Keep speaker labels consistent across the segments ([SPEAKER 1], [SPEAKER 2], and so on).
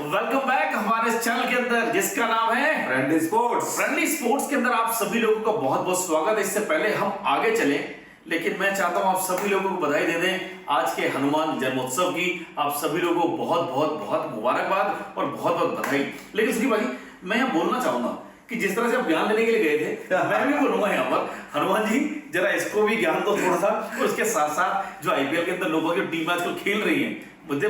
[SPEAKER 1] Welcome back हमारे channel के अंदर जिसका नाम है
[SPEAKER 2] फ्रेंडली स्पोर्ट्स।
[SPEAKER 1] फ्रेंडली स्पोर्ट्स के अंदर आप सभी लोगों का बहुत बहुत स्वागत है। इससे पहले हम आगे चलें, लेकिन मैं चाहता हूं आप सभी लोगों को बधाई दे दें आज के हनुमान जन्मोत्सव की। आप सभी लोगों को बहुत बहुत बहुत मुबारकबाद और बहुत बहुत बधाई। लेकिन सुखी भाई, मैं यहाँ बोलना चाहूंगा कि जिस तरह से आप ज्ञान लेने के लिए गए थे, मैं भी बोलूंगा यहाँ पर हनुमान जी जरा इसको भी ज्ञान दो थोड़ा सा। और उसके साथ साथ जो आईपीएल के अंदर लोगों की टीम आजकल खेल रही है, मुझे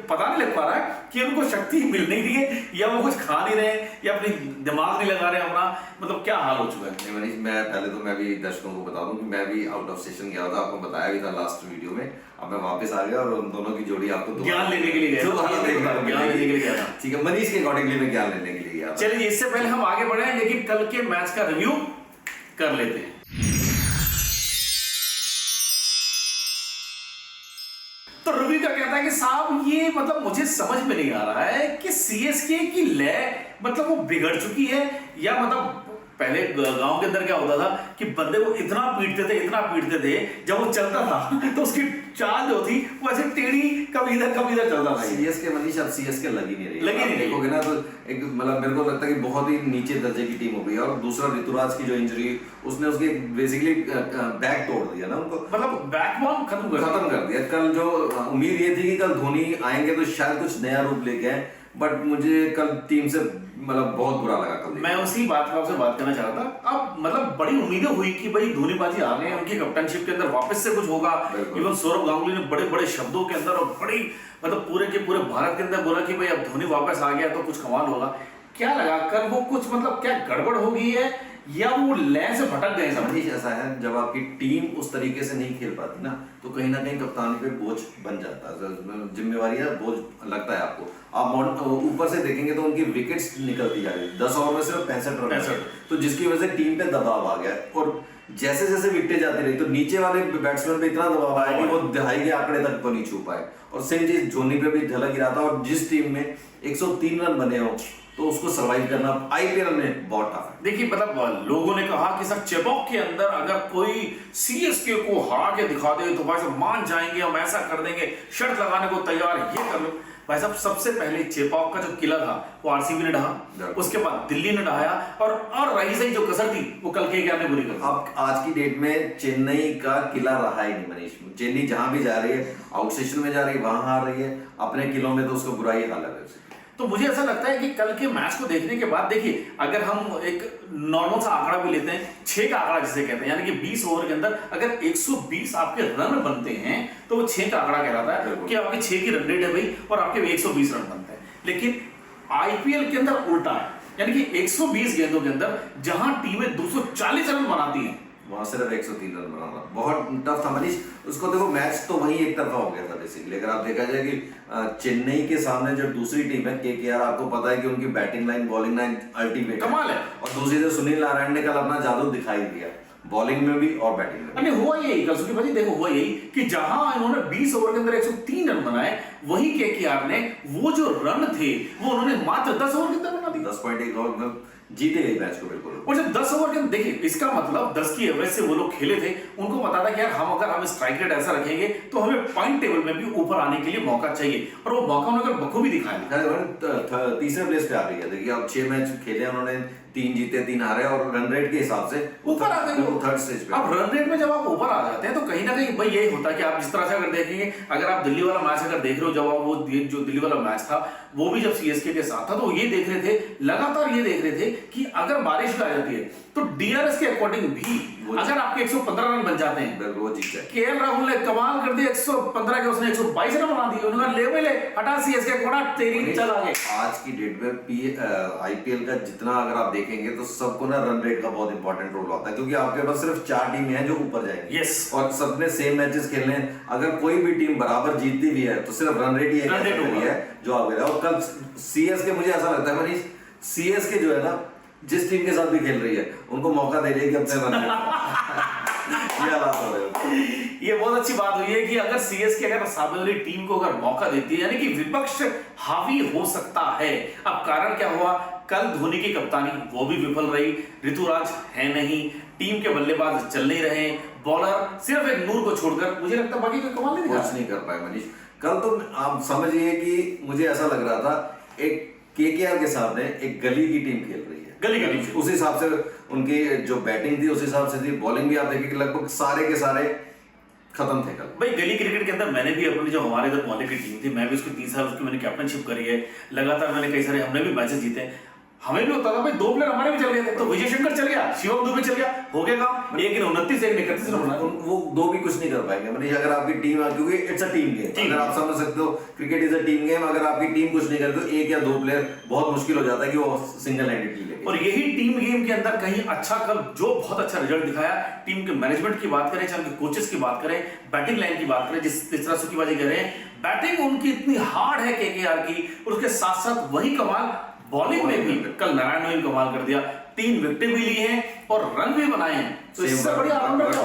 [SPEAKER 1] पता नहीं लग पा रहा है कि उनको शक्ति मिल नहीं रही है या वो कुछ खा नहीं रहे हैं या अपनी दिमाग नहीं लगा रहे हैं अपना, मतलब क्या हाल हो चुका है।
[SPEAKER 2] मनीष, मैं भी दर्शकों को बता दूं कि मैं भी आउट ऑफ सेशन गया था, आपको बताया भी था लास्ट वीडियो में। अब मैं वापस आ गया और उन दोनों की जोड़ी आपको
[SPEAKER 1] ज्ञान लेने के लिए गया, ज्ञान लेने के लिए गया था।
[SPEAKER 2] ठीक है, मनीष के अकॉर्डिंगली मैं ज्ञान लेने के लिए गया था।
[SPEAKER 1] चलिए इससे पहले हम आगे बढ़े, लेकिन कल के मैच का रिव्यू कर लेते हैं। तो रवि का कहता है कि साहब ये मतलब मुझे समझ में नहीं आ रहा है कि सीएसके की लय मतलब वो बिगड़ चुकी है या मतलब पहले गांव के अंदर क्या होता था कि बंदे को इतना पीटते थे जब वो चलता था तो उसकी चाल जो थी वो ऐसे टेढ़ी कभी इधर चलता था।
[SPEAKER 2] सीएसके मनीष अब सीएसके लगी नहीं
[SPEAKER 1] रही
[SPEAKER 2] देखोगे ना, तो एक मतलब मेरे को लगता है कि बहुत ही नीचे दर्जे की टीम हो गई। और दूसरा ऋतुराज की जो इंजरी, उसने उसके बेसिकली बैक तोड़ दिया ना उनको,
[SPEAKER 1] मतलब बैकबोन खत्म कर
[SPEAKER 2] दिया। कल जो उम्मीद ये थी कि कल धोनी आएंगे तो शायद कुछ नया रूप लेके आए, बट मुझे कल टीम से मतलब बहुत बुरा लगा कल।
[SPEAKER 1] मैं उसी बात पर आपसे बात करना चाह रहा था। अब मतलब बड़ी उम्मीदें हुई कि भाई धोनी बाजी आ गए हैं, उनकी कप्तानशिप के अंदर वापस से कुछ होगा। इवन सौरभ गांगुली ने बड़े बड़े शब्दों के अंदर और बड़ी मतलब पूरे के पूरे भारत के अंदर बोला कि भाई अब धोनी वापस आ गया तो कुछ कमाल होगा। क्या लगा कर वो कुछ मतलब क्या गड़बड़ हो गई है या वो लय से भटक गए? समझिए
[SPEAKER 2] ऐसा है, जब आपकी टीम उस तरीके से नहीं खेल पाती ना, तो कहीं ना कहीं कप्तानी पे बोझ बन जाता है, जिम्मेवारी है, बोझ लगता है आपको। आप ऊपर से देखेंगे तो उनकी विकेट्स निकलती जा रही है, 10 ओवर में सिर्फ 65 रन, तो जिसकी वजह से टीम पे दबाव आ गया। और जैसे जैसे विकेटें जाती रही तो नीचे वाले बैट्समैन पे इतना दबाव आया कि वो दहाई के आंकड़े तक को नहीं छू पाए। और सेम चीज धोनी पे भी झलक गिरा था। और जिस टीम में 103 रन बने हो तो उसको सर्वाइव करना आईपीएल में बहुत टफ है।
[SPEAKER 1] देखिए मतलब लोगों ने कहा कि सर चेपॉक के अंदर अगर कोई सीएसके को हरा के दिखा दे तो भाई साहब मान जाएंगे, हम ऐसा कर देंगे, शर्त लगाने को तैयार, ये कर लो। भाई साहब सबसे पहले चेपॉक का जो किला था वो आरसीबी ने ढहा, उसके बाद दिल्ली ने ढहाया और रही सही जो कसर थी वो कल के क्या ने बुरी कर।
[SPEAKER 2] अब आज की डेट में चेन्नई का किला रहा ही नहीं मनीष। चेन्नई जहां भी जा रही है, आउट सेशन में जा रही है, वहां हार रही है, अपने किलों में तो उसको बुरा ही हाल है।
[SPEAKER 1] तो मुझे ऐसा लगता है कि कल के मैच को देखने के बाद देखिए, अगर हम एक नॉर्मल सा आंकड़ा भी लेते हैं, 6 का आंकड़ा जिसे कहते हैं, यानी कि 20 ओवर के अंदर अगर 120 आपके रन बनते हैं तो वो 6 का आंकड़ा कहलाता है कि आपके 6 की रन रेट है भाई और आपके 120 रन बनते हैं। लेकिन आईपीएल के अंदर उल्टा है, यानी कि 120 गेंदों के अंदर जहां टीमें 240 रन बनाती हैं
[SPEAKER 2] वहां सिर्फ 103 रन बनाना बहुत टफ था मनीष। उसको देखो, मैच तो वही एक तरफा हो गया था बेसिकली। अगर आप देखा जाए कि चेन्नई के सामने जो दूसरी टीम है केकेआर, आपको पता है कि उनकी batting line, bowling line ultimate
[SPEAKER 1] कमाल है।
[SPEAKER 2] और दूसरी तरफ सुनील नारायण ने कल अपना जादू दिखाई दिया, बॉलिंग में भी और बैटिंग में।
[SPEAKER 1] अरे हुआ यही कल सुखी भाई, देखो हुआ यही कि जहां इन्होंने 20 ओवर के अंदर 103 रन बनाए, वही केकेआर ने वो जो रन थे वो उन्होंने मात्र 10 ओवर के अंदर बना दिए।
[SPEAKER 2] 10.1 ओवर में जीते गए मैच को बिल्कुल।
[SPEAKER 1] और जब 10 ओवर के अंदर देखिए, इसका मतलब 10 की एवरेज से वो लोग खेले थे। उनको पता था कि यार हम स्ट्राइक रेट ऐसा रखेंगे तो हमें पॉइंट टेबल में भी ऊपर आने के लिए मौका चाहिए, और वो मौका उन्होंने बखूबी दिखाया।
[SPEAKER 2] तीसरे प्लेस पे आ गई है। देखिए अब 6 मैच खेले उन्होंने, 3 जीते 3 हारे, और रन रेट के हिसाब से
[SPEAKER 1] ऊपर आ गए वो
[SPEAKER 2] थर्ड स्टेज पे।
[SPEAKER 1] अब रन रेट में जब आप ऊपर आ जाते हैं तो कहीं ना कहीं भाई यही होता है कि आप जिस तरह से अगर देखेंगे, अगर आप दिल्ली वाला मैच अगर देख रहे हो, जब आप वो जो दिल्ली वाला मैच था वो भी जब सीएसके के साथ था, तो ये देख रहे थे, लगातार ये देख रहे थे कि अगर बारिश आ जाती है तो डीआरएस के अकॉर्डिंग भी अगर आपके 115 रन बन जाते हैं,
[SPEAKER 2] वो जीत जाए।
[SPEAKER 1] केएल राहुल ने कमाल कर दिया, 115 के उसने 122 रन बना दिए। उन्होंने लेवल है हटा सीएसके कोड़ा तेरी चल आगे।
[SPEAKER 2] आज की डेट में आईपीएल का जितना अगर आप देखेंगे तो सबको ना रन रेट का बहुत इंपॉर्टेंट रोल होता है, क्योंकि आपके पास सिर्फ 4 टीमें हैं जो ऊपर जाएंगी।
[SPEAKER 1] यस।
[SPEAKER 2] और सबने सेम मैचेस खेलने हैं। अगर कोई भी टीम बराबर जीतती भी है तो सिर्फ रन रेट ही है जो आगे है। और कल सीएसके, मुझे ऐसा लगता है मनीष, सीएसके जो है ना, जिस टीम के साथ भी खेल रही है उनको मौका दे रही है कि अपने रन ये हालात हो रहे हैं।
[SPEAKER 1] ये बहुत अच्छी बात हुई है कि अगर सीएसके अगर सामने वाली टीम को अगर मौका देती है, यानी कि विपक्ष हावी हो सकता है। अब कारण क्या हुआ, कल धोनी की कप्तानी वो भी विफल रही, ऋतुराज है नहीं, टीम के बल्लेबाज चल नहीं रहे, बॉलर सिर्फ एक नूर को छोड़कर मुझे लगता बाकी कोई कमाल नहीं
[SPEAKER 2] कुछ नहीं कर पाए मनीष। कल तो आप समझिए कि मुझे ऐसा लग रहा था एक केकेआर के सामने एक गली की टीम खेल रही है,
[SPEAKER 1] गली की टीम।
[SPEAKER 2] उस हिसाब से उनकी जो बैटिंग थी उस हिसाब से थी, बॉलिंग भी आप देखिए कि लगभग सारे के सारे खत्म थे कल।
[SPEAKER 1] भाई गली क्रिकेट के अंदर मैंने भी अपनी जो हमारे इधर मोहल्ले की टीम थी, मैं भी उसके 3 साल उसकी मैंने कैप्टनशिप करी है, लगातार मैंने कई सारे, हमने भी मैचेस जीते हैं। हमें भी होता था भाई 2 प्लेयर हमारे भी चल गए थे, तो विजय शंकर चल गया, शिवम दुबे चल गया, हो गया काम। एक ने 29 एक ने 31 रन बना।
[SPEAKER 2] वो 2 भी कुछ नहीं कर पाएंगे मतलब अगर आपकी टीम, क्योंकि इट्स अ टीम गेम, अगर आप समझ सकते हो cricket is a team game, अगर आपकी टीम कुछ नहीं करती तो 1 या 2 प्लेयर बहुत मुश्किल हो जाता है कि वो सिंगल हैंडेडली लेके।
[SPEAKER 1] और यही टीम गेम के अंदर कहीं अच्छा कल जो बहुत अच्छा रिजल्ट दिखाया, टीम के मैनेजमेंट की बात करें, चाहे उनके कोचेस की बात करें, बैटिंग लाइन की बात करें, जिस तरह सुकीबाजी कर रहे हैं, बैटिंग उनकी इतनी हार्ड है केकेआर की, और उसके साथ साथ वही कमाल बॉलिंग में भी कल नारायण ने भी कमाल कर दिया, 3 विकेट भी ली हैं और रन भी बनाए हैं, तो इससे बढ़िया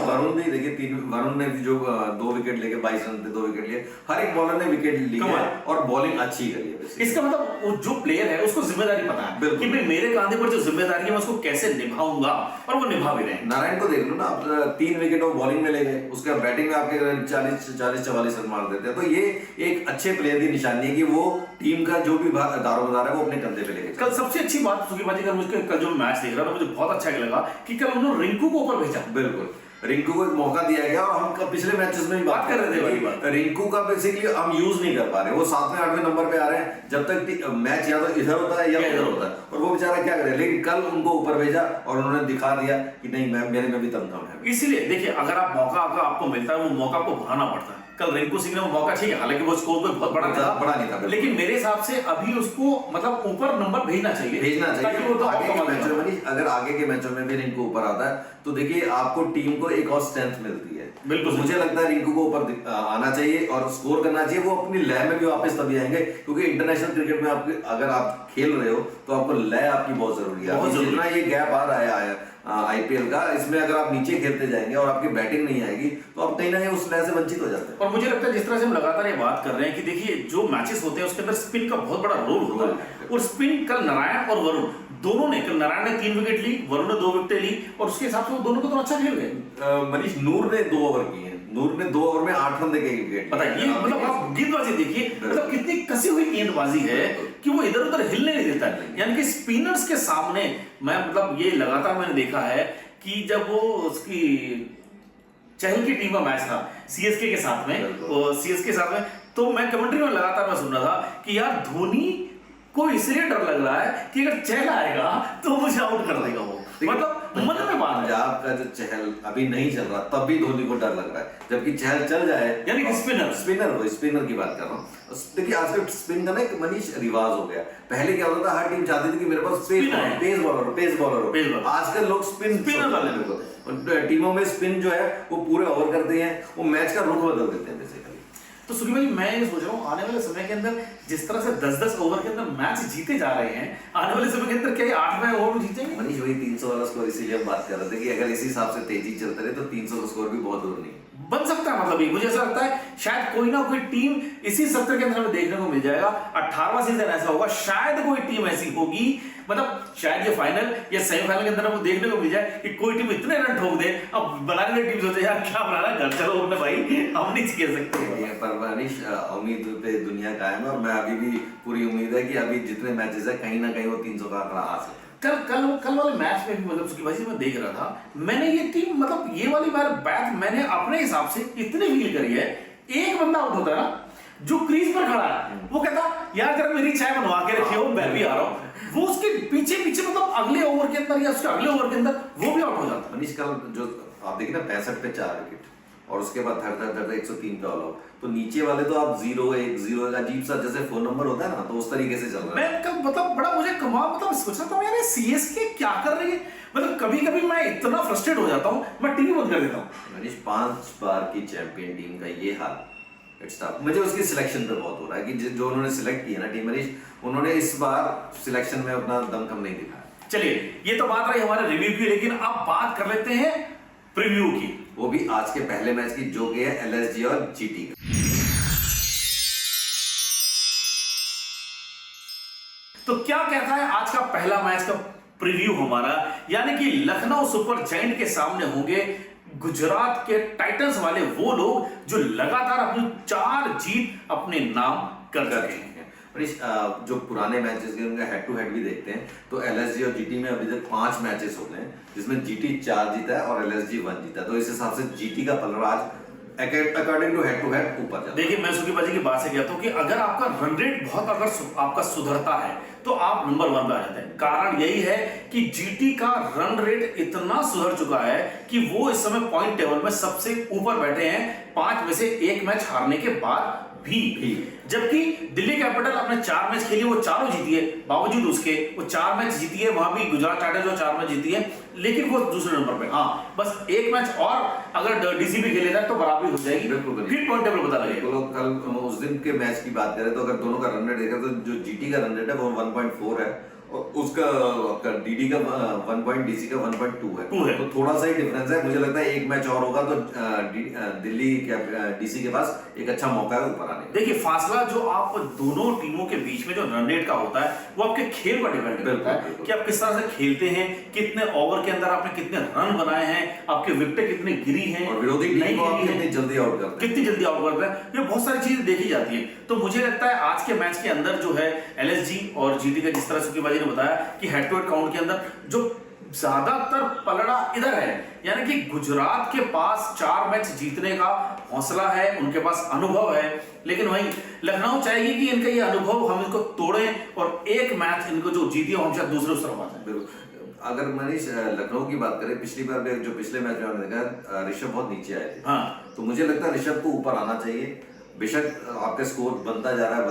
[SPEAKER 2] वरुण भी देखिए, वरुण ने भी जो 2 विकेट लेके 22 रन पे 2 विकेट लिए, हर एक बॉलर ने विकेट ली है और बॉलिंग अच्छी करी है।
[SPEAKER 1] इसका मतलब वो जो प्लेयर है उसको जिम्मेदारी पता है कि भाई मेरे कांधे पर जो जिम्मेदारी है मैं उसको कैसे निभाऊंगा, और वो निभा भी रहे हैं।
[SPEAKER 2] नारायण को देख लो ना, आप 3 विकेट वो बॉलिंग में ले गए, उसके बैटिंग में आपके 40-44 रन मार देते हैं, तो ये एक अच्छे प्लेयर की निशानी है कि वो टीम का जो भी दारोमदार है वो अपने कंधे पे लेके।
[SPEAKER 1] कल सबसे अच्छी बात सुकीबाजी का मुझे कल जो मैच देख रहा था मुझे बहुत अच्छा लगा कि कल उन्होंने रिंकू को ऊपर भेजा।
[SPEAKER 2] बिल्कुल, रिंकू को एक मौका दिया गया, और हम पिछले मैचेस में भी बात कर रहे थे वही बात, रिंकू का बेसिकली हम यूज नहीं कर पा रहे, वो 7वें 8वें नंबर पे आ रहे हैं, जब तक मैच या तो इधर होता है या उधर होता है, और वो बेचारा क्या करे, लेकिन कल उनको ऊपर भेजा और उन्होंने दिखा दिया कि नहीं मेरे में भी दमदम है।
[SPEAKER 1] इसीलिए देखिए, अगर आप मौका आपको मिलता है, वो मौका आपको भुनाना पड़ता है। कल रिंकू सिंह ने वो मौका, ठीक है, हालांकि वो स्कोर कोई बहुत बड़ा
[SPEAKER 2] नहीं था,
[SPEAKER 1] लेकिन मेरे हिसाब से अभी उसको मतलब ऊपर नंबर भेजना चाहिए
[SPEAKER 2] ताकि वो तो आगे के मैचों में, अगर आगे के मैचों में भी रिंकू ऊपर आता है तो देखिए आपको टीम को एक और स्ट्रेंथ मिलती है।
[SPEAKER 1] बिल्कुल,
[SPEAKER 2] मुझे लगता है रिंकू को ऊपर आना चाहिए और स्कोर करना चाहिए, वो अपनी लय में भी वापस तभी आएंगे, क्योंकि इंटरनेशनल क्रिकेट में आप अगर आप खेल रहे हो तो आपको लय आपकी बहुत जरूरी है। जितना ये गैप आ रहा है आईपीएल का, इसमें अगर आप नीचे खेलते जाएंगे और आपकी बैटिंग नहीं आएगी तो आप कहीं ना कहीं उस लय से वंचित हो जाते हैं।
[SPEAKER 1] और मुझे लगता है जिस तरह से हम लगातार ये बात कर रहे हैं कि देखिए जो मैचेस होते हैं उसके अंदर स्पिन का बहुत बड़ा रोल होता है, और स्पिन कल नारायण और वरुण दोनों ने, कल नारायण ने 3 विकेट ली, वरुण ने 2 विकेट ली, और उसके हिसाब से वो दोनों को तो अच्छा खेल गए।
[SPEAKER 2] मनीष, नूर ने 2 ओवर किए, नूर ने 2 ओवर में 8 रन देके विकेट।
[SPEAKER 1] बताइए, मतलब आप गेंदबाजी देखिए, मतलब कितनी कसी हुई गेंदबाजी है कि वो इधर उधर हिलने नहीं देता है। यानी कि स्पिनर्स के सामने मैं मतलब ये लगातार मैंने देखा है कि जब वो उसकी चहल की टीम का मैच था सीएसके के साथ में, तो मैं कमेंट्री में लगातार मैं सुन रहा था कि यार धोनी को इसलिए डर लग रहा है कि अगर चहल आएगा तो मुझे आउट कर देगा वो, मतलब मन में बात है।
[SPEAKER 2] पंजाब का जो चहल अभी नहीं चल रहा तब भी धोनी को डर लग रहा है, जबकि चहल चल जाए,
[SPEAKER 1] यानी कि
[SPEAKER 2] स्पिनर की बात कर रहा हूँ। देखिए आजकल स्पिन का ना एक मनीष रिवाज हो गया, पहले क्या होता था, हर टीम चाहती थी कि मेरे पास पेस बॉलर हो, आजकल लोग स्पिनर वाले लोग, टीमों में स्पिन जो है वो पूरे ओवर करते हैं, वो मैच का रुख बदल देते हैं बेसिकली।
[SPEAKER 1] तो सुखी भाई मैं ये सोच रहा हूँ आने वाले समय के अंदर जिस तरह से 10-10 ओवर के अंदर मैच जीते जा रहे हैं, आने वाले समय के अंदर क्या 8वें ओवर में जीतेंगे?
[SPEAKER 2] मनीष वही 300 वाला स्कोर, इसीलिए हम बात कर रहे थे कि अगर इसी हिसाब से तेजी चलते रहे तो 300 का स्कोर भी बहुत दूर नहीं
[SPEAKER 1] बन सकता है। मतलब ये मुझे ऐसा लगता है शायद कोई ना कोई टीम इसी सत्र के अंदर हमें देखने को मिल जाएगा। 18वां सीजन ऐसा होगा, शायद कोई टीम ऐसी होगी, मतलब शायद ये फाइनल या सेमीफाइनल के अंदर हमको देखने को मिल जाए कि कोई टीम इतने रन ठोक दे, अब बनाने टीम सोचे यार क्या बनाना, घर चलो अपने भाई, हम नहीं खेल सकते।
[SPEAKER 2] पर मनीष उम्मीद पे दुनिया कायम है, और मैं अभी भी पूरी उम्मीद है कि अभी जितने मैचेस है कहीं ना कहीं वो 300 का आंकड़ा आ सकता है।
[SPEAKER 1] कल वाले मैच में भी मतलब उसकी वजह से मैं देख रहा था, मैंने ये टीम मतलब ये वाली बैट मैंने अपने हिसाब से इतनी फील करी है। एक बंदा आउट होता है ना जो क्रीज पर खड़ा है, वो कहता यार जरा मेरी चाय बनवा के रखिए, मैं भी आ रहा हूँ, वो उसके पीछे मतलब अगले ओवर के अंदर या उसके अगले ओवर के अंदर वो भी आउट हो जाता है।
[SPEAKER 2] मनीष कल जो आप देखिए ना 65 पे 4 विकेट और उसके बाद धड़ 103 पे ऑल आउट, तो नीचे वाले तो आप 0-1 अजीब सा जैसे फोन नंबर होता है ना, तो उस तरीके से चल रहा है।
[SPEAKER 1] मैं कब मतलब बड़ा मुझे कमाल मतलब सोच रहा था यार सीएसके क्या कर रही है, मतलब कभी मैं इतना फ्रस्ट्रेट हो जाता हूँ, मैं टीवी बंद कर देता हूँ।
[SPEAKER 2] मनीष 5 बार की चैंपियन टीम का ये हाल, इट्स टफ। मुझे उसकी सिलेक्शन पे बहुत हो रहा है कि जो उन्होंने सिलेक्ट किया ना टीम, मनीष उन्होंने इस बार सिलेक्शन में अपना दमखम नहीं दिखाया।
[SPEAKER 1] चलिए ये तो बात रही हमारे रिव्यू की, लेकिन अब बात कर लेते हैं प्रीव्यू की,
[SPEAKER 2] वो भी आज के पहले मैच की, जो कि है एलएसजी और जीटी का।
[SPEAKER 1] तो क्या कहता है आज का पहला मैच का प्रीव्यू हमारा, यानी कि लखनऊ सुपर जायंट के सामने होंगे गुजरात के टाइटंस वाले वो लोग जो लगातार अपनी 4 जीत अपने नाम कर चुके हैं।
[SPEAKER 2] जो पुराने मैचेस के उनका हेड टू हेड भी देखते हैं तो एलएसजी और जीटी में अभी तक 5 मैचेस हो गए हैं जिसमें जीटी 4 जीता है और एलएसजी 1 जीता है। तो इस हिसाब से जीटी का पलड़ा आज अकॉर्डिंग टू हेड ऊपर जाता है।
[SPEAKER 1] देखिए मैं सुखी बाजी की बात से कहता हूँ कि अगर आपका रन रेट बहुत अगर आपका सुधरता है तो आप नंबर 1 पे आ जाते हैं। कारण यही है कि जीटी का रन रेट इतना सुधर चुका है कि वो इस समय पॉइंट टेबल में सबसे ऊपर बैठे हैं 5 में से 1 मैच हारने के बाद भी। जबकि दिल्ली कैपिटल अपने 4 मैच खेली, वो चारों जीती है, बावजूद उसके वो 4 मैच जीती है, वहां भी गुजरात टाइटंस जो 4 मैच जीती है, लेकिन वो दूसरे नंबर पे। हाँ, बस 1 मैच और अगर डीसीबी खेलेगा तो बराबरी हो जाएगी, फिर पॉइंट टेबल पता लगेगा।
[SPEAKER 2] तो कल उस दिन के मैच की बात करें तो अगर दोनों का रन रेट देखा तो जो जीटी का रन रेट है वो 1.4 है और उसका डीडी का 1 पॉइंट, डीसी का 1.2 है। तो थोड़ा सा ही डिफरेंस है। मुझे लगता है एक मैच और होगा तो दिल्ली डीसी के पास एक अच्छा मौका है ऊपर आने।
[SPEAKER 1] देखिए फासला जो आप दोनों टीमों के बीच में जो रन रेट का होता है वो आपके खेल पर डिपेंड करता है कि आप किस तरह से खेलते हैं, कितने ओवर के अंदर आपने कितने रन बनाए हैं, आपके विकेटें कितनी गिरी हैं
[SPEAKER 2] और विरोधी टीम को आप कितनी जल्दी आउट करते हैं,
[SPEAKER 1] कितनी जल्दी आउट करते हैं, ये बहुत सारी चीजें देखी जाती है। तो मुझे लगता है आज के मैच के अंदर जो है एलएसजी और जीटी का, जिस तरह सुकीबाजी ने बताया कि हेड टू हेड काउंट के अंदर जो ज्यादातर पलड़ा इधर है, यानी कि गुजरात के पास 4 मैच जीतने का हौसला है, उनके पास अनुभव है, लेकिन वहीं लखनऊ चाहेगी कि इनका ये अनुभव हम इनको तोड़ें और एक मैच इनको जो जीती हो हम शायद दूसरे उस तरफ आ जाए।
[SPEAKER 2] बिल्कुल। अगर मनीष लखनऊ की बात करें, पिछली बार जो पिछले मैच में हमने देखा ऋषभ बहुत नीचे आए थे।
[SPEAKER 1] हाँ,
[SPEAKER 2] तो मुझे लगता है ऋषभ को ऊपर आना चाहिए। बेशक आपका स्कोर बनता जा रहा है,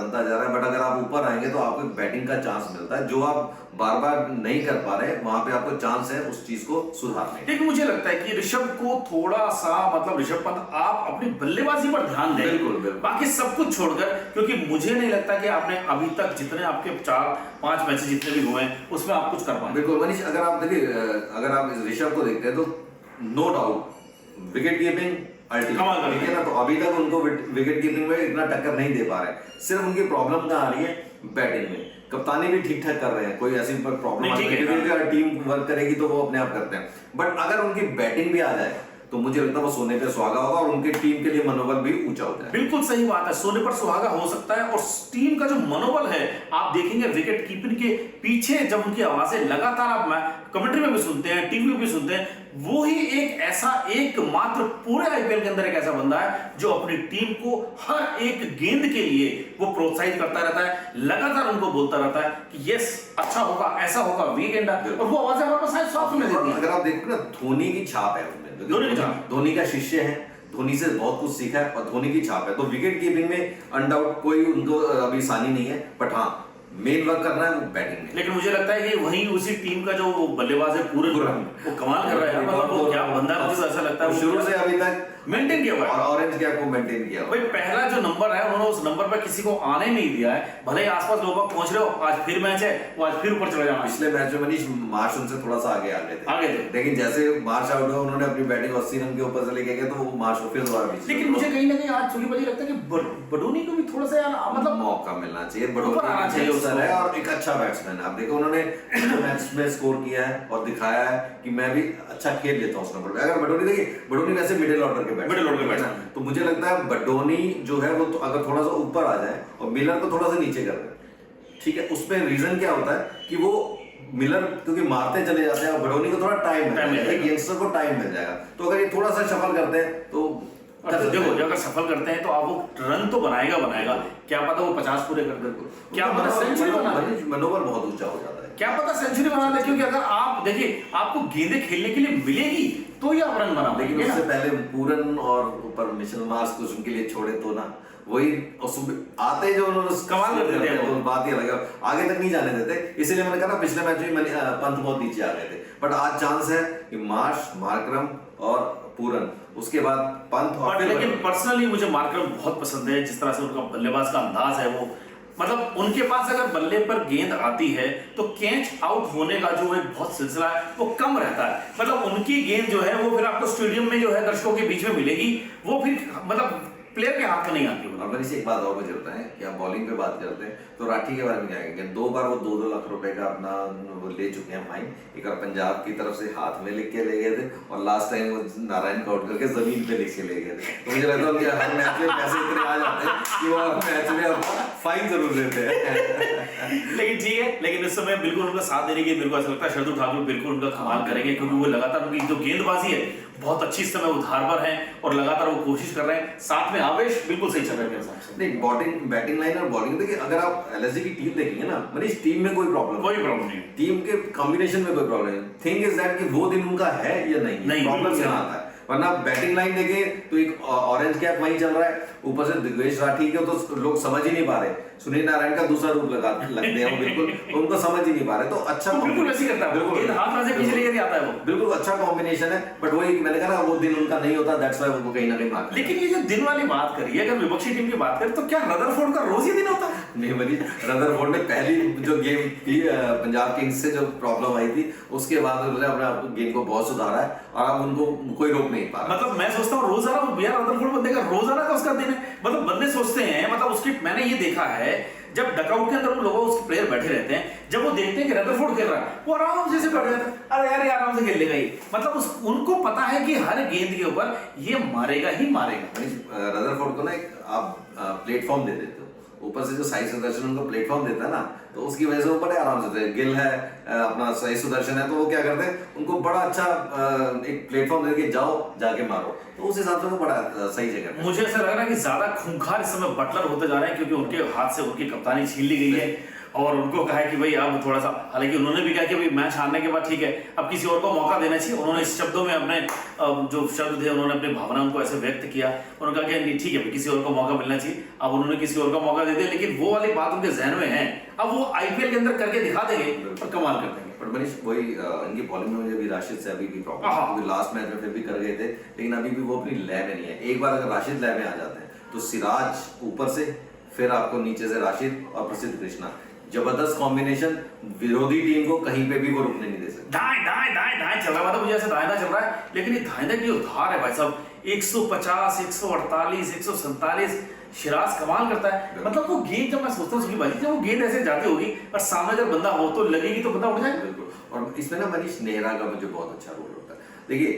[SPEAKER 2] बट अगर आप ऊपर आएंगे तो आपको बैटिंग का चांस मिलता है, जो आप बार बार नहीं कर पा रहे, वहां पे आपको चांस है उस चीज को सुधारने।
[SPEAKER 1] लेकिन मुझे लगता है कि ऋषभ को थोड़ा सा, मतलब ऋषभ पंत आप अपनी बल्लेबाजी पर ध्यान दें,
[SPEAKER 2] बिल्कुल।
[SPEAKER 1] बाकी सब कुछ छोड़कर, क्योंकि मुझे नहीं लगता कि आपने अभी तक जितने आपके 4-5 मैच जितने भी हुए हैं उसमें आप कुछ कर पाए।
[SPEAKER 2] बिल्कुल मनीष, अगर आप देखिए, अगर आप ऋषभ को देखते हैं तो नो डाउट विकेट कीपिंग
[SPEAKER 1] कमाल कर रहे हैं।
[SPEAKER 2] ठीक है ना। तो अभी तक उनको विकेट कीपिंग में इतना टक्कर नहीं दे पा रहे। सिर्फ उनकी प्रॉब्लम कहाँ आ रही है? बैटिंग में। कप्तानी भी ठीक ठाक कर रहे हैं, कोई ऐसी प्रॉब्लम नहीं है, क्योंकि टीम वर्क करेगी तो वो अपने आप करते हैं। बट अगर उनकी बैटिंग भी आ जाए तो मुझे लगता है वो सोने पे सुहागा होगा और उनके टीम के लिए मनोबल भी ऊंचा हो जाए।
[SPEAKER 1] बिल्कुल सही बात है, सोने पर सुहागा हो सकता है। और टीम का जो मनोबल है, आप देखेंगे विकेट कीपिंग के पीछे जब उनकी आवाजें लगातार आप कमेंट्री में भी सुनते हैं, टीवी में भी सुनते हैं, वो ही एक ऐसा एकमात्र पूरे आईपीएल के अंदर एक ऐसा बंदा है जो अपनी टीम को हर एक गेंद के लिए वो प्रोत्साहित करता रहता है, लगातार उनको बोलता रहता है कि यस अच्छा होगा, ऐसा होगा, वी गेंद, और वो आवाजें हमारे पास साफ सुनाई देती हैं।
[SPEAKER 2] अगर आप देखो ना, धोनी की छाप है उसमें, धोनी का शिष्य है, धोनी से बहुत कुछ सीखा है और धोनी की छाप है। तो विकेट कीपिंग में अनडाउट कोई उनको अभी सानी नहीं है, बट हाँ मेन वर्क करना है वो बैटिंग में।
[SPEAKER 1] लेकिन मुझे लगता है कि वहीं उसी टीम का जो बल्लेबाज है पूरे वो कमाल कर रहा है, मतलब वो क्या बंदा है, मुझे ऐसा लगता है
[SPEAKER 2] शुरू से अभी तक
[SPEAKER 1] मेंटेन किया हुआ है,
[SPEAKER 2] और ऑरेंज कैप को मेंटेन किया हुआ
[SPEAKER 1] भाई। पहला जो नंबर है उन्होंने उस नंबर पर किसी को आने नहीं दिया है, भले ही आसपास लोग पहुंच रहे हो, आज फिर मैच है, वो आज फिर ऊपर चला जाना।
[SPEAKER 2] पिछले मैच में मनीष मार्श उनसे थोड़ा सा आगे थे, लेकिन जैसे मार्श आउट हुआ उन्होंने अपनी बैटिंग 80 रन के ऊपर से लेके गए तो वो मार्श को फिर दोबारा पीछे।
[SPEAKER 1] लेकिन मुझे कहीं ना कहीं आज सुकीबाजी लगता है कि बडोनी को भी थोड़ा सा यार मतलब
[SPEAKER 2] मौका मिलना चाहिए, बडोनी है और एक अच्छा बैट्समैन है। आप देखो उन्होंने मैच में स्कोर किया है और दिखाया है कि मैं भी अच्छा खेल लेता हूं उस नंबर पे। अगर बडोनी देखिए, बडोनी वैसे मिडिल ऑर्डर के बैट्समैन, तो मुझे लगता है बडोनी जो है वो तो अगर थोड़ा सा ऊपर आ जाए और मिलर को थोड़ा सा नीचे कर दे, ठीक है। उसमें रीजन क्या होता है कि वो मिलर क्योंकि मारते चले जाते हैं और बडोनी को थोड़ा टाइम मिल जाएगा, एक यंगस्टर को टाइम मिल जाएगा। तो अगर ये थोड़ा सा शफल करते हैं तो
[SPEAKER 1] देखो, अगर सफल करते हैं तो आप वो रन तो बनाएगा, क्या पता वो 50 पूरे कर दे, क्या पता सेंचुरी बना दे,
[SPEAKER 2] मनोबल बहुत ऊंचा हो जाता है,
[SPEAKER 1] क्या पता सेंचुरी बना दे। क्योंकि अगर आप देखिए आपको गेंदें खेलने के लिए मिलेगी तो ही आप रन बना।
[SPEAKER 2] लेकिन उससे पहले पूरन और ऊपर मिशेल मार्श कुछ उनके लिए छोड़े तो ना, वही आते जो उन्होंने
[SPEAKER 1] कमाल कर देते हैं,
[SPEAKER 2] तो बात ही अलग है, आगे तक नहीं जाने देते। इसीलिए मैंने कहा पिछले मैच में पंत बहुत नीचे आ गए थे, बट आज चांस है कि मार्श, मार्करम और पूरन, उसके बाद पंत और
[SPEAKER 1] लेकिन पर्सनली मुझे मार्करम बहुत पसंद है, जिस तरह से उनका बल्लेबाज का अंदाज है, वो मतलब उनके पास अगर बल्ले पर गेंद आती है तो कैच आउट होने का जो एक बहुत सिलसिला है वो कम रहता है। मतलब उनकी गेंद जो है वो फिर आपको स्टेडियम में जो है दर्शकों के बीच में मिलेगी, वो फिर मतलब प्लेयर के हाथ में नहीं आती।
[SPEAKER 2] और मैंने एक बात और मुझे होता है कि आप बॉलिंग पे बात करते हैं तो राठी के बारे में क्या कहेंगे? 2 बार वो 2-2 लाख रुपए का अपना वो ले चुके हैं फाइन। एक बार पंजाब की तरफ से हाथ में लिख के ले गए थे और लास्ट टाइम वो नारायण को आउट करके जमीन पे लिख के ले गए थे। तो मुझे लगता है हर मैच में पैसे इतने आ जाते हैं कि वो मैच में फाइन जरूर देते हैं।
[SPEAKER 1] लेकिन ठीक है, लेकिन इस समय बिल्कुल उनका साथ देने की मेरे को ऐसा लगता है शार्दुल ठाकुर बिल्कुल उनका कमाल करेंगे, क्योंकि वो लगातार उनकी जो गेंदबाजी है बहुत अच्छी इस समय उधार पर है और लगातार वो कोशिश कर रहे हैं। साथ में आवेश बिल्कुल सही चल रहा है मेरे हिसाब से।
[SPEAKER 2] नहीं, बैटिंग लाइन और बॉलिंग देखिए, अगर आप एलएसजी की टीम देखेंगे ना, मनीष, टीम में कोई प्रॉब्लम नहीं, टीम के कॉम्बिनेशन में कोई प्रॉब्लम नहीं। थिंग इज दैट कि वो दिन उनका है या नहीं, प्रॉब्लम यहाँ आता है। वरना बैटिंग लाइन देखे तो एक ऑरेंज कैप वहीं चल रहा है, ऊपर से दिग्वेश राठी के तो लोग समझ ही नहीं पा रहे, सुनील नारायण का दूसरा रूप लगते हैं वो, बिल्कुल उनको समझ ही नहीं पा रहे। तो अच्छा
[SPEAKER 1] बिल्कुल वैसे करता है, बिल्कुल हाथ से पीछे लेके आता है वो,
[SPEAKER 2] बिल्कुल अच्छा कॉम्बिनेशन है। बट वही मैंने कहा ना, वो दिन उनका नहीं होता, दैट्स व्हाई उनको कहीं ना कहीं मार्क।
[SPEAKER 1] लेकिन ये जो दिन वाली बात करी है, अगर विपक्षी टीम की बात करें तो क्या रदरफोर्ड का रोज ही दिन होता है?
[SPEAKER 2] नहीं मनी, रदरफोर्ड ने पहली जो गेम थी पंजाब किंग्स से जो प्रॉब्लम आई थी, उसके बाद उन्होंने अपने गेम को बहुत सुधारा है और अब उनको कोई रोक नहीं पा रहा।
[SPEAKER 1] मतलब मैं सोचता हूँ रोजाना बिहार रदरफोर्ड बंदे का रोजाना का उसका दिन है। मतलब बंदे सोचते हैं, मतलब उसकी मैंने ये देखा है जब डकआउट के अंदर उन लोगों उसके प्लेयर बैठे रहते हैं, जब वो देखते हैं कि रदरफोर्ड खेल रहा है, वो आराम से बैठ जाता है, अरे यार आराम से खेल लेगा ये। मतलब उनको पता है कि हर गेंद के ऊपर ये मारेगा ही मारेगा।
[SPEAKER 2] रदरफोर्ड को ना एक आप प्लेटफॉर्म दे देते हो, ऊपर से जो साई सुदर्शन उनको प्लेटफॉर्म देता है ना, तो उसकी वजह से वो बड़े आराम से थे। गिल है, अपना साई सुदर्शन है, तो वो क्या करते हैं, उनको बड़ा अच्छा एक प्लेटफॉर्म देके जाओ, जाके मारो, तो उस हिसाब से वो बड़ा सही जगह।
[SPEAKER 1] मुझे ऐसा लग रहा है कि ज्यादा खूंखार इस समय बटलर होते जा रहे हैं, क्योंकि उनके हाथ से उनकी कप्तानी छीन ली गई है और उनको कहा है कि भाई अब थोड़ा सा, हालांकि उन्होंने भी कहा कि भाई मैच हारने के बाद ठीक है, अब किसी और को मौका देना चाहिए। उन्होंने इस शब्दों में अपने जो शब्द थे, उन्होंने अपनी भावनाओं को ऐसे व्यक्त किया, उन्होंने कहा कि ठीक है किसी और को मौका मिलना चाहिए। अब उन्होंने किसी और को मौका दे दिया, लेकिन वो वाली बात उनके जहन में है, अब वो आईपीएल के अंदर करके दिखा देंगे और कमाल कर देंगे।
[SPEAKER 2] पर मनीष, वही इनकी बॉलिंग में मुझे भी राशिद से अभी भी प्रॉब्लम है, क्योंकि लास्ट मैच में फिर भी कर गए थे, लेकिन अभी भी वो अपनी लय में नहीं है। एक बार अगर राशिद लय में आ जाते हैं तो सिराज ऊपर से, फिर आपको नीचे से राशिद और प्रसिद्ध कृष्णा, जबरदस्त कॉम्बिनेशन, विरोधी टीम को कहीं पे भी वो रुकने नहीं दे सकते।
[SPEAKER 1] दाएं दाएं दाएं दाएं चल रहा है, मतलब मुझे ऐसा दाएं चल रहा है, लेकिन ये दाएं की उधार है भाई साहब। 150, 148, 147 शिराज कमाल करता है। मतलब वो गेंद जब मैं सोचता हूँ उसकी बाजी, जब वो गेंद ऐसे जाती होगी और सामने जब बंदा हो तो लगेगी तो बंदा उठ जाएगा।
[SPEAKER 2] बिल्कुल, और इसमें ना मनीष नेहरा का मुझे बहुत अच्छा रोल होता है। देखिए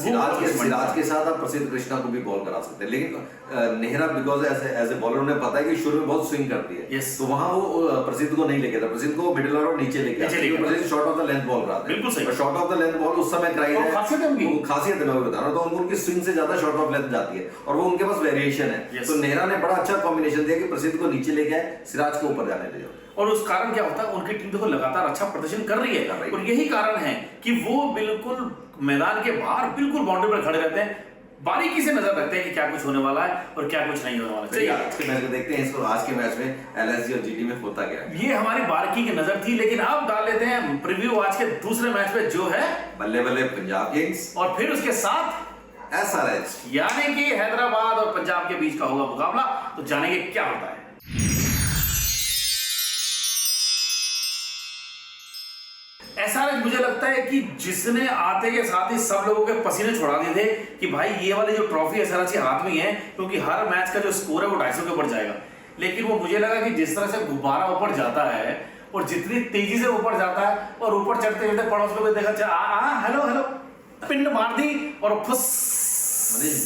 [SPEAKER 2] सिराज के साथ आप प्रसिद्ध कृष्णा को भी बॉल करा सकते हैं, लेकिन Nehra because as a bowler उन्हें पता है कि शुरू में बहुत स्विंग करती है, तो वहां वो प्रसिद्ध को नहीं लेके था, प्रसिद्ध को मिडिल और नीचे लेके आता, short of the length ball कराते हैं।
[SPEAKER 1] बिल्कुल सही,
[SPEAKER 2] short of the length ball उस समय कराई है, खासियत है मैं बता रहा हूं, तो उनको उनकी स्विंग से ज्यादा शॉर्ट ऑफ लेंथ जाती है और वो उनके पास वेरिएशन है। तो नेहरा ने बड़ा अच्छा कॉम्बिनेशन दिया कि प्रसिद्ध को नीचे लेके आए, सिराज को ऊपर जाने दिया,
[SPEAKER 1] और उस कारण क्या होता है, उनकी टीम देखो लगातार अच्छा प्रदर्शन कर रही है, और यही कारण है कि वो बिल्कुल मैदान के बाहर बिल्कुल बाउंड्री पर खड़े रहते हैं, बारीकी से नजर रखते हैं कि क्या कुछ होने वाला है और क्या कुछ नहीं होने वाला है।
[SPEAKER 2] चलिए आज के मैच को देखते हैं, इसको आज के मैच में एलएसजी और जीटी में होता क्या है।
[SPEAKER 1] ये हमारी बारीकी की नजर थी, लेकिन अब डाल लेते हैं प्रीव्यू आज के दूसरे मैच पे, जो है
[SPEAKER 2] बल्ले बल्ले पंजाब किंग्स
[SPEAKER 1] और फिर उसके साथ
[SPEAKER 2] एसआरएच,
[SPEAKER 1] यानी कि हैदराबाद और पंजाब के बीच का होगा मुकाबला। तो जानेंगे क्या होता है। एसआरएच मुझे लगता है कि जिसने आते के साथ ही सब लोगों के पसीने छुड़ा दिए थे कि भाई ये वाली जो ट्रॉफी एसआरएच के हाथ में ही है, क्योंकि हर मैच का जो स्कोर है वो 250 के ऊपर जाएगा। लेकिन वो मुझे लगा कि जिस तरह से गुब्बारा ऊपर जाता है और जितनी तेजी से ऊपर जाता है और ऊपर चढ़ते चढ़ते पड़ोस को भी देखा, हेलो हेलो पिंड मार दी और फुस।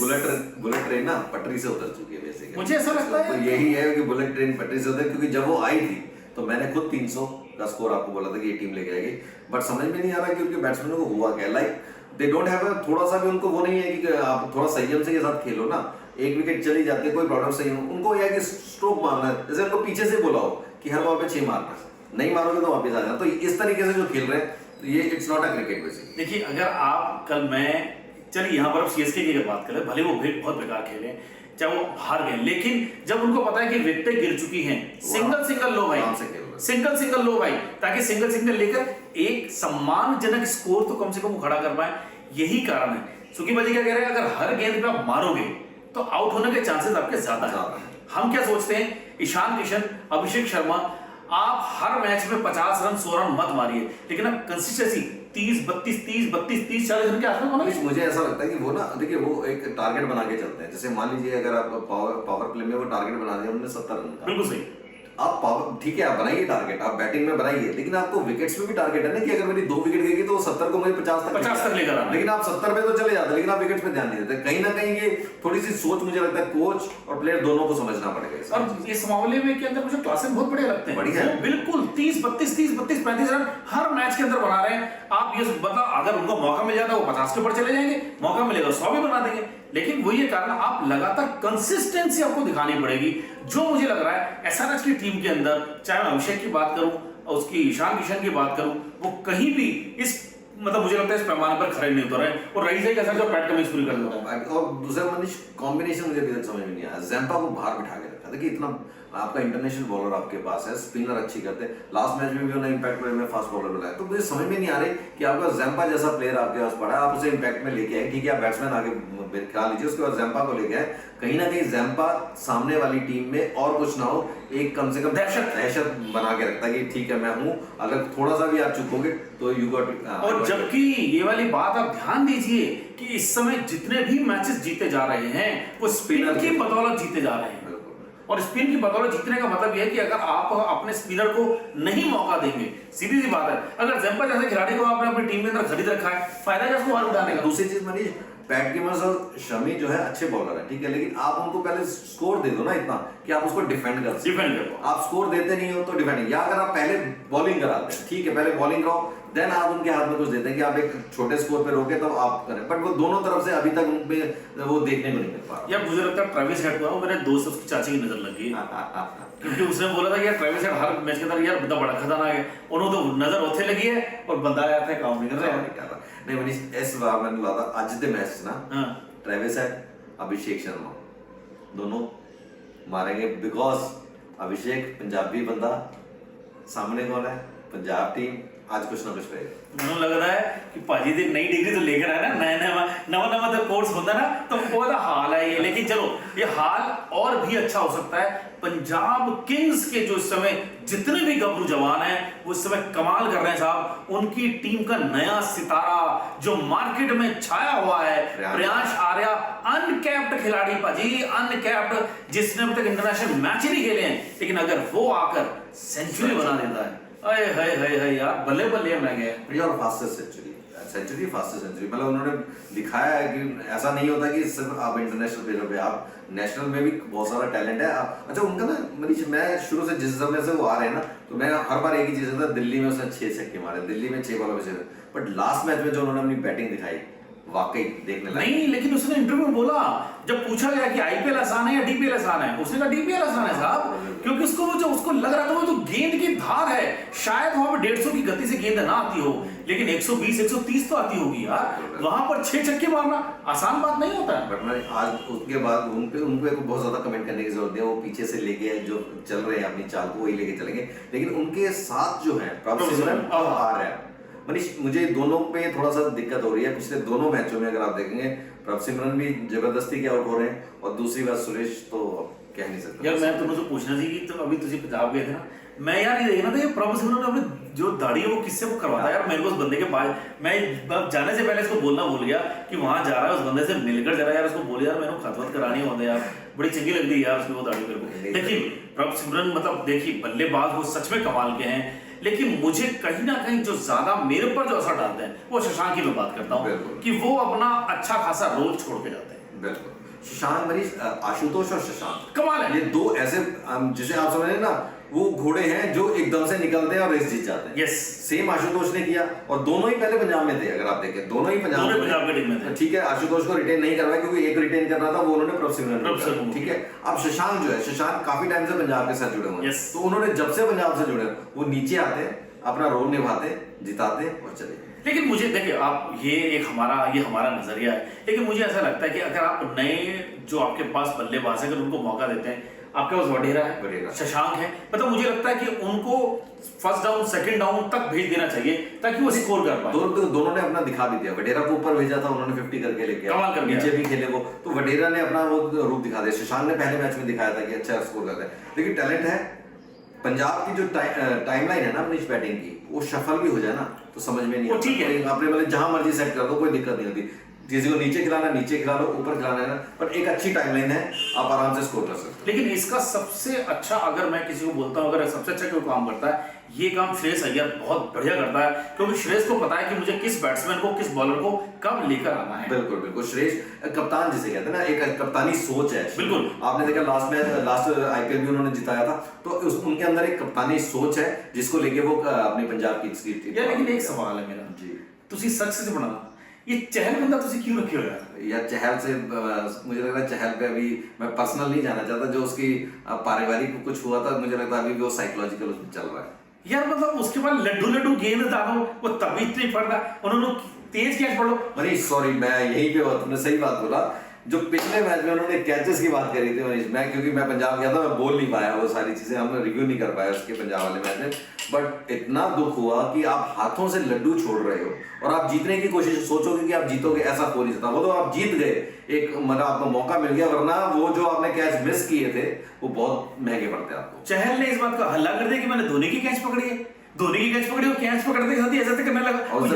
[SPEAKER 2] बुलेट ट्रेन ना पटरी से उतर चुकी है बेसिकली,
[SPEAKER 1] मुझे ऐसा लगता है।
[SPEAKER 2] तो यही है कि बुलेट ट्रेन पटरी से उतर, क्योंकि जब वो आई थी तो मैंने खुद 300 का स्कोर आपको बोला था कि ये टीम लेके आएगी, बट समझ में नहीं आ रहा कि उनके बैट्समैनों को हुआ क्या। लाइक दे डोंट हैव थोड़ा सा भी उनको वो नहीं है कि आप थोड़ा संयम से के साथ खेलो ना, एक विकेट चली जाती है कोई प्रॉब्लम सही हो, उनको यह है कि स्ट्रोक मारना है, जैसे उनको पीछे से बोला हो कि हर बॉल पे 6 मारना, नहीं मारोगे तो वापस आ जाना। तो इस तरीके से जो खेल रहे हैं, तो ये it's not a cricket basically.
[SPEAKER 1] देखिए अगर आप कल चलिए यहाँ पर अब सीएसके की अगर बात करें, भले वो बहुत बेकार खेले, चाहे वो हार गए, लेकिन जब उनको पता है कि विकेटें गिर चुकी हैं, सिंगल लो भाई, सिंगल लो भाई, ताकि सिंगल लेकर एक सम्मानजनक स्कोर तो कम से कम खड़ा कर पाए। यही कारण है। सुखी भाजी क्या कह रहे हैं, अगर हर गेंद पे आप मारोगे तो आउट होने के चांसेस आपके ज्यादा है। हम क्या सोचते हैं, ईशान किशन, अभिषेक शर्मा, आप हर मैच में 50 रन 100 रन मत मारिए, लेकिन आप कंसिस्टेंसी 30-32, 40 रन के आसपास होना चाहिए।
[SPEAKER 2] मुझे ऐसा लगता है कि वो ना, देखिए वो एक टारगेट बना के चलते हैं। जैसे मान लीजिए अगर आप पावर प्ले में वो टारगेट बना दिया उन्होंने 70 रन का,
[SPEAKER 1] बिल्कुल सही,
[SPEAKER 2] आप पावर ठीक है, आप बनाइए टारगेट, आप बैटिंग में बनाइए, लेकिन आपको विकेट्स में भी टारगेट है ना, कि अगर मेरी 2 विकेट गई तो 70 को मुझे 50 तक
[SPEAKER 1] लेकर आना।
[SPEAKER 2] लेकिन आप 70 पे तो चले जाते, लेकिन आप विकेट्स पे ध्यान नहीं देते। कहीं ना कहीं ये थोड़ी सी सोच मुझे लगता है कोच और प्लेयर दोनों को समझना पड़ेगा।
[SPEAKER 1] और इस मामले में के अंदर मुझे क्लासेस बहुत बढ़िया लगते हैं।
[SPEAKER 2] बढ़िया है।
[SPEAKER 1] वो बिल्कुल 30-32 रन हर मैच के अंदर बना रहे हैं। आप ये बता, अगर उनको मौका मिल जाता है वो 50 के ऊपर चले जाएंगे, मौका मिलेगा 100 भी बना देंगे। लेकिन वही है कारण, आप लगातार कंसिस्टेंसी आपको दिखानी पड़ेगी। जो मुझे लग रहा है एसआरएच की टीम के अंदर, चाहे मैं अभिषेक की बात करूं और उसकी ईशान किशन की बात करूं, वो कहीं भी इस मतलब मुझे लगता है इस पैमाने पर खड़े नहीं उतर रहे हैं। और रही सही कैसा जो पैट कमिंस पूरी कर देता है।
[SPEAKER 2] और दूसरा मनीष कॉम्बिनेशन मुझे अभी तक समझ में नहीं आया। जैम्पा को बाहर बिठा के रखा, देखिए इतना आपका इंटरनेशनल बॉलर आपके पास है, स्पिनर अच्छी करते हैं, लास्ट मैच में भी उन्होंने इंपैक्ट प्लेयर में फास्ट बॉलर बनाया, तो मुझे समझ में नहीं आ रही कि आपका जैम्पा जैसा प्लेयर आपके पास पड़ा है, आप उसे इंपैक्ट में लेके आए, ठीक है आप बैट्समैन आगे ख्याल लीजिए, उसके बाद जैम्पा को लेके आए, कहीं ना कहीं जैम्पा सामने वाली टीम में और कुछ ना हो, एक कम से कम दहशत बना के रखता है कि ठीक है मैं हूं, अगर थोड़ा सा भी आप चुकोगे तो यू गॉट।
[SPEAKER 1] और जबकि ये वाली बात आप ध्यान दीजिए कि इस समय जितने भी मैचेस जीते जा रहे हैं वो स्पिनर की बदौलत जीते जा रहे हैं। और स्पिन की बदौलत जीतने का मतलब यह है कि अगर आप अपने स्पिनर को नहीं मौका देंगे, सीधी सी बात है, अगर जैम्पा जैसे खिलाड़ी को आपने अपनी टीम के अंदर खरीद रखा है, फायदा क्या उसको बाहर उठाने का।
[SPEAKER 2] दूसरी चीज मनीष, पैट गिमर्स और शमी जो है अच्छे बॉलर है, ठीक है, लेकिन आप उनको पहले स्कोर दे दो ना इतना कि आप उसको डिफेंड कर आप स्कोर देते नहीं हो तो डिफेंड, या अगर आप पहले बॉलिंग कराते हैं, ठीक है पहले बॉलिंग कराओ, देन आप उनके हाथ में कुछ देते हैं कि आप एक छोटे स्कोर पे रोके तो आप करें, बट वो दोनों तरफ से अभी तक उन पे वो देखने को नहीं मिल पा रहा।
[SPEAKER 1] यार मुझे लगता है ट्रेविस हेड को मेरे दोस्त उसकी चाची की नजर लगी क्योंकि उसने बोला था कि यार ट्रेविस हेड हर मैच के अंदर यार बड़ा खतरनाक है, उन्होंने तो नजर उथे लगी है और बंदा आया था काम नहीं कर रहा।
[SPEAKER 2] नहीं मनीष, इस बार मैंने लगा आज के मैच ना ट्रेविस हेड अभिषेक शर्मा दोनों मारेंगे, बिकॉज अभिषेक पंजाबी बंदा, सामने कौन है पंजाब टीम, आज कुछ ना कुछ करेगा।
[SPEAKER 1] मुझे लग रहा है कि पाजी एक नई डिग्री तो लेकर आया ना, नया तो कोर्स होता ना तो वो तो हाल है ये, लेकिन चलो ये हाल और भी अच्छा हो सकता है। पंजाब किंग्स के जो इस समय जितने भी गबरू जवान हैं वो इस समय कमाल कर रहे हैं साहब। उनकी टीम का नया सितारा जो मार्केट में छाया हुआ है, प्रियांश आर्या, अनकैप्ड खिलाड़ी पाजी, अनकैप्ड, जिसने अभी तक इंटरनेशनल मैच ही नहीं खेले हैं, लेकिन अगर वो आकर सेंचुरी बना देता है, अरे हाय यार बल्ले बल्ले मैं गया।
[SPEAKER 2] और फास्टेस्ट सेंचुरी मतलब उन्होंने दिखाया है कि ऐसा नहीं होता कि सिर्फ आप इंटरनेशनल प्लेयर पे, आप नेशनल में भी बहुत सारा टैलेंट है। अच्छा उनका ना मनीष, मैं शुरू से जिस समय से वो आ रहे हैं ना, तो मैं हर बार एक ही चीज होता, दिल्ली में उसने 6 छक्के मारे, दिल्ली में 6 बॉलों में 6, बट लास्ट मैच में जो उन्होंने अपनी बैटिंग दिखाई वाकई देखने लगा।
[SPEAKER 1] नहीं लेकिन उसने इंटरव्यू में बोला, जब पूछा गया कि आईपीएल आसान है या डीपीएल आसान है, उसने कहा डीपीएल आसान है साहब, क्योंकि उसको लग रहा था वो जो गेंद की धार है, शायद वहां पर 150 की गति से गेंद ना आती हो, लेकिन 120-130 तो आती होगी यार, वहां पर 6 छक्के मारना आसान बात नहीं होता है।
[SPEAKER 2] बट मैं आज उसके बाद उनको बहुत ज्यादा कमेंट करने की जरूरत है, वो पीछे से लेके जो चल रहे हैं अपनी चाल को वही लेके चलेंगे, लेकिन उनके साथ जो है प्रभु सिमरन आ रहा है मनीष, मुझे दोनों पे थोड़ा सा दिक्कत हो रही है। पिछले दोनों मैचों में अगर आप देखेंगे प्रभ सिमरन भी जबरदस्ती के आउट हो रहे हैं, और दूसरी बात सुरेश तो कह नहीं सकता।
[SPEAKER 1] यार मैं तुमसे पूछना थी कि तो अभी तुझे पंजाब गए थे ना, मैं यार ये देखना था ये प्रभ सिमरन ने अपनी जो दाढ़ी है वो किससे वो करवाता है यार, मेरे को उस बंदे के बाद मैं जाने से पहले इसको बोलना भूल गया कि वहां जा रहा है, उस बंदे से मिलकर जरा यार उसको बोले यार मैंने खतवत करानी होता यार, बड़ी चंगी लगती है यार उसकी वो दाढ़ी मेरे को। लेकिन प्रभ सिमरन मतलब देखिए बल्लेबाज वो सच में कमाल के हैं, लेकिन मुझे कहीं ना कहीं जो ज्यादा मेरे पर जो असर डालते हैं वो शशांक की मैं बात करता हूँ कि वो अपना अच्छा खासा रोल छोड़ के जाते हैं।
[SPEAKER 2] बिल्कुल शशांक मनीष, आशुतोष और शशांक
[SPEAKER 1] कमाल है,
[SPEAKER 2] ये दो ऐसे जिसे आप समझ रहे हैं ना, वो घोड़े हैं जो एकदम से निकलते हैं और रेस जीत जाते हैं।
[SPEAKER 1] यस,
[SPEAKER 2] सेम आशुतोष ने किया, और दोनों ही पहले पंजाब में थे, अगर आप देखें दोनों ही पंजाब
[SPEAKER 1] के टीम में थे।
[SPEAKER 2] ठीक है, आशुतोष को रिटेन नहीं करवाया क्योंकि एक रिटेन कर रहा था, वो उन्होंने प्रभ सिमरन, ठीक है। अब शशांक जो है, शशांक काफी टाइम से पंजाब के साथ जुड़े हुए हैं, तो उन्होंने जब से पंजाब से जुड़े वो नीचे आते हैं, अपना रोल निभाते, जिताते और चले।
[SPEAKER 1] लेकिन मुझे देखिए आप ये हमारा नजरिया है, लेकिन मुझे ऐसा लगता है कि अगर आप नए जो आपके पास बल्लेबाज है अगर उनको मौका देते हैं, आपके पास वडेरा है, शशांक है, मतलब मुझे लगता है कि उनको फर्स्ट डाउन सेकंड डाउन तक भेज देना चाहिए ताकि वो स्कोर कर पाए।
[SPEAKER 2] दोनों ने अपना दिखा भी दिया, वडेरा को ऊपर भेजा था उन्होंने 50 करके लेके
[SPEAKER 1] कमाल कर
[SPEAKER 2] नीचे भी खेले वो, तो वडेरा ने अपना वो रूप दिखा दिया। शशांक ने पहले मैच में दिखाया था कि अच्छा स्कोर करता है, लेकिन टैलेंट है। पंजाब की जो टाइमलाइन है ना अपनी बैटिंग की, वो शफल भी हो जाए ना तो समझ में नहीं आता, ठीक है आपने मतलब जहां मर्जी सेट कर दो कोई दिक्कत नहीं होती। किसी को नीचे खिलाना नीचे खिला लो, ऊपर खिलाना है ना, पर एक अच्छी टाइमलाइन है, आप आराम से स्कोर कर सकते हो।
[SPEAKER 1] लेकिन इसका सबसे अच्छा, अगर मैं किसी को बोलता हूँ अगर सबसे अच्छा कोई काम करता है, ये काम श्रेयस अय्यर बहुत बढ़िया करता है, क्योंकि श्रेयस को पता है कि मुझे किस बैट्समैन को, किस बॉलर को कब लेकर आना है।
[SPEAKER 2] बिल्कुल बिल्कुल, श्रेयस कप्तान जिसे कहते हैं ना, एक कप्तानी सोच है।
[SPEAKER 1] बिल्कुल,
[SPEAKER 2] आपने देखा लास्ट आईपीएल भी उन्होंने जिताया था, तो उनके अंदर एक कप्तानी सोच है जिसको लेके वो अपनी पंजाब की टीम।
[SPEAKER 1] यार लेकिन एक सवाल है मेरा जी, तुसी सच बनाना, ये चहल बंदा तुसी क्यों रखे हो
[SPEAKER 2] यार? चहल से मुझे लग रहा है, चहल पे अभी मैं पर्सनल नहीं जाना चाहता, जो उसकी पारिवारिक कुछ हुआ था, मुझे लगता है अभी वो साइकोलॉजिकल उसमें चल रहा है
[SPEAKER 1] यार। मतलब उसके बाद लड्डू गेंद डालो, वो तभी इतनी पड़ रहा, उन्होंने तेज कैच पढ़ो।
[SPEAKER 2] मनीष सॉरी, मैं यहीं पे तुमने सही बात बोला, जो पिछले मैच में उन्होंने कैचेस की बात करी थी मनीष, मैं क्योंकि मैं पंजाब गया था, मैं बोल नहीं पाया वो सारी चीजें, हम रिव्यू नहीं कर पाए उसके पंजाब वाले मैच में, बट इतना दुख हुआ कि आप हाथों से लड्डू छोड़ रहे हो और आप जीतने की कोशिश सोचोगे कि आप जीतोगे, ऐसा हो नहीं सकता। वो तो आप जीत गए, एक मतलब आपको मौका मिल गया, वरना वो जो आपने कैच मिस किए थे वो बहुत महंगे पड़ते आपको।
[SPEAKER 1] चहल ने इस बात का हल्ला कर दिया कि मैंने धोनी की कैच पकड़ी है, धोनी की कैच पकड़ी, वो कैच पकड़ते साथ ही ऐसे करने लगा।
[SPEAKER 2] उससे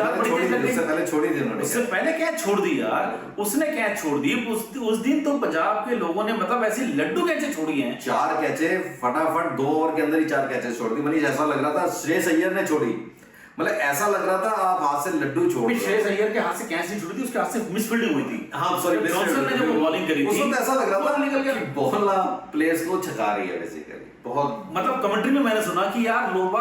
[SPEAKER 2] पहले छोड़ी थी उन्होंने,
[SPEAKER 1] उससे पहले कैच छोड़ दी यार, उसने कैच छोड़ दी। उस दिन तो पंजाब के लोगों ने मतलब ऐसी लड्डू कैचे छोड़ी हैं,
[SPEAKER 2] 4 कैचे फटाफट 2 ओवर के अंदर ही 4 कैचे छोड़ दी। मनीष ऐसा लग रहा था श्रेयस अय्यर ने छोड़ी, मतलब ऐसा लग रहा था आप हाथ से लड्डू छोड़ रहे हो।
[SPEAKER 1] श्रेयस अय्यर के हाथ से कैच नहीं छूटी थी, उसके हाथ से मिसफील्डिंग हुई थी।
[SPEAKER 2] हाँ सॉरी,
[SPEAKER 1] जॉनसन ने जब बॉलिंग करी थी,
[SPEAKER 2] उसमें ऐसा लग रहा था
[SPEAKER 1] निकल गया
[SPEAKER 2] कि बॉल प्लेयर्स को छका रही है बेसिकली। बहुत
[SPEAKER 1] मतलब कमेंट्री में मैंने सुना कि यार लोग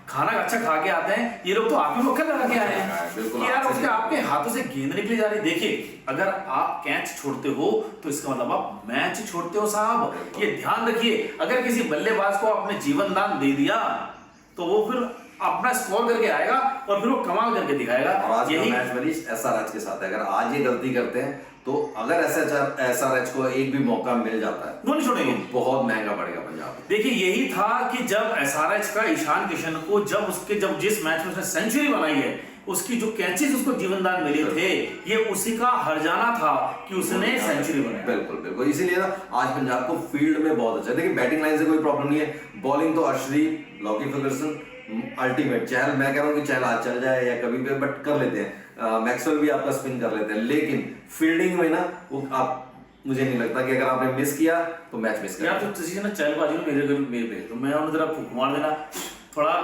[SPEAKER 1] खाना अच्छा खा के आते हैं, ये लोग तो आप ही मौका लगा के आए हैं
[SPEAKER 2] बिल्कुल,
[SPEAKER 1] कि यार उसके आपके हाथों से गेंद निकली जा रही। देखिए, अगर आप कैच छोड़ते हो तो इसका मतलब आप मैच छोड़ते हो साहब, ये ध्यान रखिए। अगर किसी बल्लेबाज को आपने जीवन दान दे दिया तो वो फिर अपना स्कोर करके आएगा और फिर वो कमाल करके दिखाएगा।
[SPEAKER 2] और आज
[SPEAKER 1] यही
[SPEAKER 2] मैच मनीष एसआरएच के साथ है, अगर आज ये गलती करते हैं तो अगर एसआरएच को एक भी मौका मिल जाता है
[SPEAKER 1] वो नहीं छोड़ेंगे,
[SPEAKER 2] तो बहुत महंगा पड़ेगा पंजाब।
[SPEAKER 1] देखिए यही था कि जब एसआरएच का ईशान किशन को जब जिस मैच में उसने सेंचुरी बनाई है, उसकी जो कैचेस उसको जीवनदान मिले थे, ये उसी का हर्जाना था कि उसने सेंचुरी बनाई।
[SPEAKER 2] बिल्कुल बिल्कुल, इसीलिए ना आज पंजाब को फील्ड में बहुत अच्छा है। देखिए बैटिंग लाइन से कोई प्रॉब्लम नहीं है, बॉलिंग तो अर्शदीप, लॉकी फर्गुसन अल्टीमेट। चहल मैं कह रहा हूँ कि चहल आज चल जाए या कभी भी, बट कर लेते हैं। मैक्सवेल भी आपका स्पिन कर लेते हैं, लेकिन फील्डिंग में ना वो आप, मुझे नहीं लगता कि अगर आपने मिस किया तो मैच मिस कर
[SPEAKER 1] यार तो किसी ने चलबाजी में मेरे पे तो मैं उन्हें जरा फूक मार देना, थोड़ा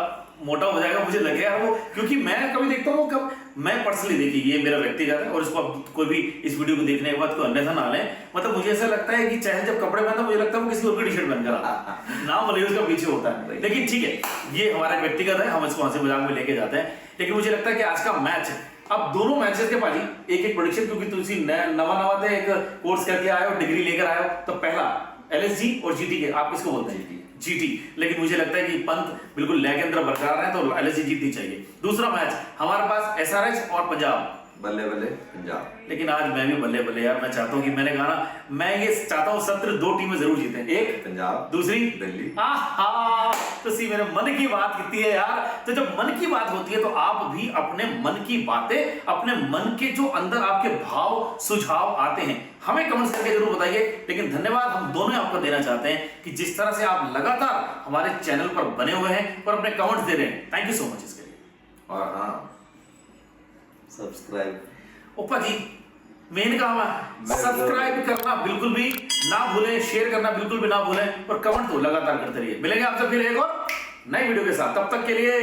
[SPEAKER 1] मोटा हो जाएगा मुझे लगेगा वो, क्योंकि मैं कभी देखता हूँ कब मैं पर्सनली, देखिए ये मेरा व्यक्तिगत है और इसको अब कोई भी इस वीडियो को देखने के बाद कोई अन्यथा ना ले, मतलब मुझे ऐसा लगता है कि चहल जब कपड़े पहनता है मुझे लगता है वो किसी और की टी शर्ट पहनकर आता है, नाम भले उसका पीछे होता है। लेकिन ठीक है, ये हमारा व्यक्तिगत है, हम इसको हंसी मजाक में लेके जाते हैं। लेकिन मुझे लगता है कि आज का मैच, अब दोनों मैचेस के पाजी एक प्रेडिक्शन, क्योंकि तुम नवा थे, एक कोर्स करके आए हो, डिग्री लेकर आए हो, तो पहला एलएसजी और जीटी के, आप किसको बोलते हैं? जीटी। लेकिन मुझे लगता है कि पंत बिल्कुल लय के अंदर बरकरार है, तो एलएसजी जीतनी चाहिए। दूसरा मैच हमारे पास एसआरएच और पंजाब,
[SPEAKER 2] बल्ले बल्ले पंजाब।
[SPEAKER 1] लेकिन आज मैं भी बल्ले बल्ले यार, मैं चाहता हूँ कि मैंने कहा ना, मैं ये चाहता हूँ सत्र 2 टीमें जरूर जीते, एक
[SPEAKER 2] पंजाब,
[SPEAKER 1] दूसरी
[SPEAKER 2] दिल्ली।
[SPEAKER 1] तो सी मेरे मन की बात कितनी है यार। तो जब मन की बात होती है तो आप भी अपने मन की बातें, अपने मन के जो अंदर आपके भाव सुझाव आते हैं, हमें कमेंट्स करके जरूर बताइए। लेकिन धन्यवाद हम दोनों आपको देना चाहते हैं कि जिस तरह से आप लगातार हमारे चैनल पर बने हुए हैं और अपने कमेंट्स दे रहे हैं, थैंक यू सो मच इसके लिए।
[SPEAKER 2] और हाँ, सब्सक्राइब,
[SPEAKER 1] ओपा जी मेन काम है, सब्सक्राइब करना बिल्कुल भी ना भूलें, शेयर करना बिल्कुल भी ना भूलें और कमेंट तो लगातार करते रहिए। मिलेंगे आपसे फिर एक और नई वीडियो के साथ, तब तक के लिए